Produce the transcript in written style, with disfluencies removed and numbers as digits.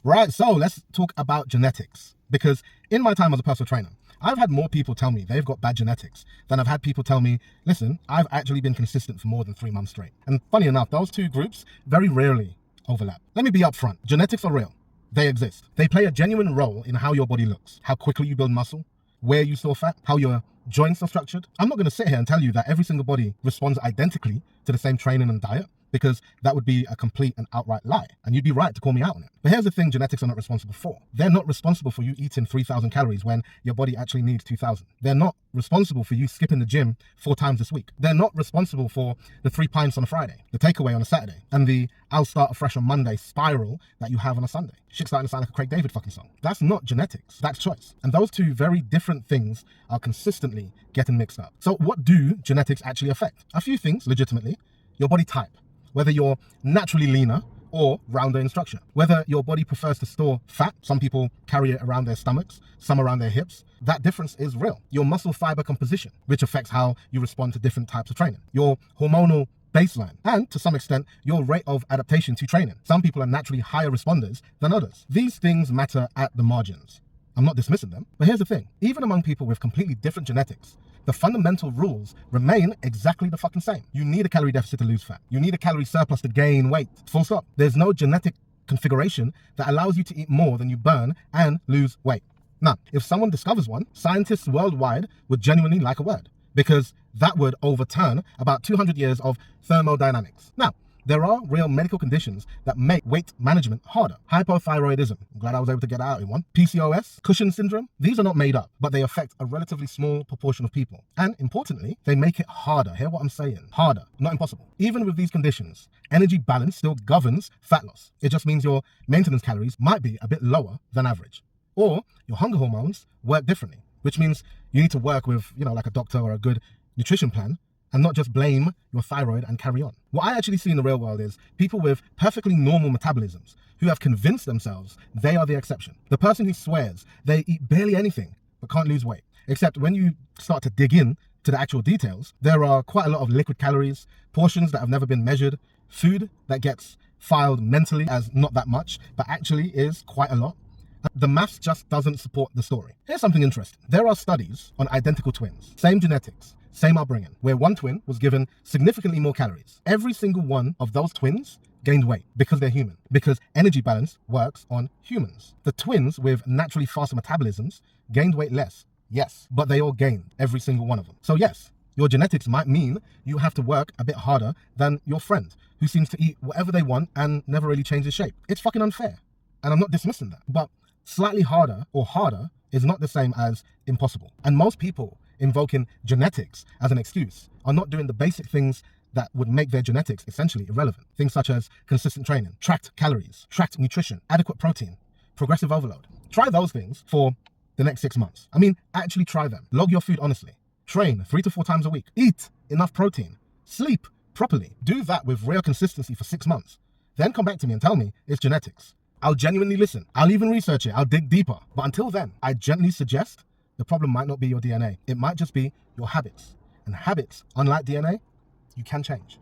Right, so let's talk about genetics. Because in my time as a personal trainer, I've had more people tell me they've got bad genetics than I've had people tell me, listen, I've actually been consistent for more than 3 months straight. And funny enough, those two groups very rarely overlap. Let me be upfront. Genetics are real. They exist. They play a genuine role in how your body looks, how quickly you build muscle, where you store fat, how your joints are structured. I'm not going to sit here and tell you that every single body responds identically to the same training and diet, because that would be a complete and outright lie. And you'd be right to call me out on it. But here's the thing genetics are not responsible for. They're not responsible for you eating 3,000 calories when your body actually needs 2,000. They're not responsible for you skipping the gym 4 times this week. They're not responsible for the 3 pints on a Friday, the takeaway on a Saturday, and the I'll start afresh on Monday spiral that you have on a Sunday. Shit's starting to sound like a Craig David fucking song. That's not genetics, that's choice. And those two very different things are consistently getting mixed up. So what do genetics actually affect? A few things, legitimately. Your body type, whether you're naturally leaner or rounder in structure, whether your body prefers to store fat, some people carry it around their stomachs, some around their hips, that difference is real. Your muscle fiber composition, which affects how you respond to different types of training, your hormonal baseline, and to some extent, your rate of adaptation to training. Some people are naturally higher responders than others. These things matter at the margins. I'm not dismissing them, but here's the thing. Even among people with completely different genetics, the fundamental rules remain exactly the fucking same. You need a calorie deficit to lose fat. You need a calorie surplus to gain weight. Full stop. There's no genetic configuration that allows you to eat more than you burn and lose weight. Now, if someone discovers one, scientists worldwide would genuinely like a word, because that would overturn about 200 years of thermodynamics. Now, there are real medical conditions that make weight management harder. Hypothyroidism, I'm glad I was able to get out in one. PCOS, Cushing syndrome, these are not made up, but they affect a relatively small proportion of people. And importantly, they make it harder. Hear what I'm saying? Harder, not impossible. Even with these conditions, energy balance still governs fat loss. It just means your maintenance calories might be a bit lower than average. Or your hunger hormones work differently, which means you need to work with, like a doctor or a good nutrition plan, and not just blame your thyroid and carry on. What I actually see in the real world is people with perfectly normal metabolisms who have convinced themselves they are the exception. The person who swears they eat barely anything but can't lose weight. Except when you start to dig in to the actual details, there are quite a lot of liquid calories, portions that have never been measured, food that gets filed mentally as not that much, but actually is quite a lot. The maths just doesn't support the story. Here's something interesting. There are studies on identical twins, same genetics, same upbringing, where one twin was given significantly more calories. Every single one of those twins gained weight because they're human, because energy balance works on humans. The twins with naturally faster metabolisms gained weight less, yes, but they all gained, every single one of them. So yes, your genetics might mean you have to work a bit harder than your friend who seems to eat whatever they want and never really changes shape. It's fucking unfair, and I'm not dismissing that, but slightly harder or harder is not the same as impossible. And most people invoking genetics as an excuse are not doing the basic things that would make their genetics essentially irrelevant. Things such as consistent training, tracked calories, tracked nutrition, adequate protein, progressive overload. Try those things for the next 6 months. I mean, actually try them. Log your food honestly. Train 3 to 4 times a week. Eat enough protein. Sleep properly. Do that with real consistency for 6 months. Then come back to me and tell me it's genetics. I'll genuinely listen. I'll even research it. I'll dig deeper. But until then, I gently suggest the problem might not be your DNA. It might just be your habits. And habits, unlike DNA, you can change.